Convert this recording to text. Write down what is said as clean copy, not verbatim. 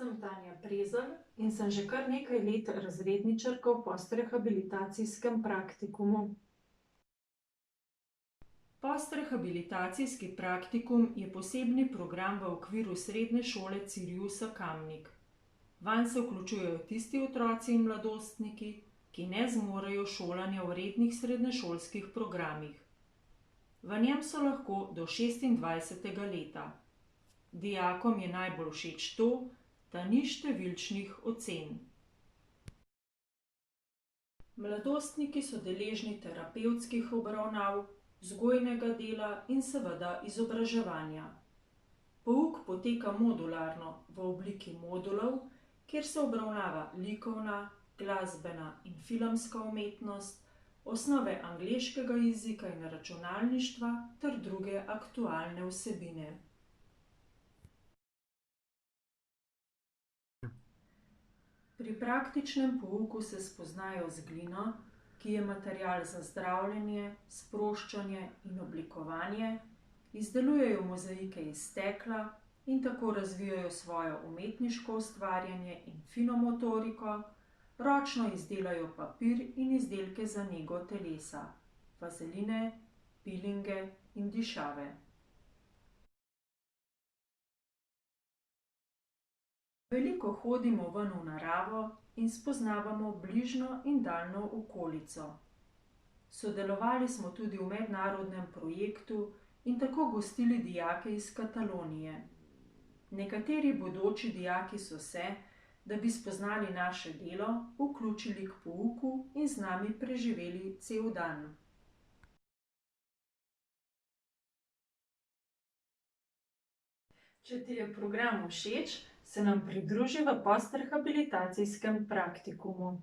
Sem Tanja Prezelj in sem že kar nekaj let razredničarka v postrehabilitacijskem praktikumu. Postrehabilitacijski praktikum je posebni program v okviru Srednje šole Ciriusa Kamnik. Vanj se vključujejo tisti otroci in mladostniki, ki ne zmorejo šolanja v rednih srednješolskih programih. V njem so lahko do 26. leta. Dijakom je najbolj všeč to, da ni številčnih ocen. Mladostniki so deležni terapevtskih obravnav, vzgojnega dela in seveda izobraževanja. Pouk poteka modularno v obliki modulov, kjer se obravnava likovna, glasbena in filmska umetnost, osnove angleškega jezika in računalništva ter druge aktualne vsebine. Pri praktičnem pouku se spoznajo z glino, ki je material za zdravljenje, sproščanje in oblikovanje, izdelujejo mozaike iz stekla in tako razvijajo svojo umetniško ustvarjanje in fino motoriko, ročno izdelajo papir in izdelke za nego telesa, vazeline, pilinge in dišave. Veliko hodimo ven v naravo in spoznavamo bližnjo in daljno okolico. Sodelovali smo tudi v mednarodnem projektu in tako gostili dijake iz Katalonije. Nekateri bodoči dijaki so se, da bi spoznali naše delo, vključili k pouku in z nami preživeli cel dan. Če ti je program všeč, se nam pridruži v postrehabilitacijskem praktikumu.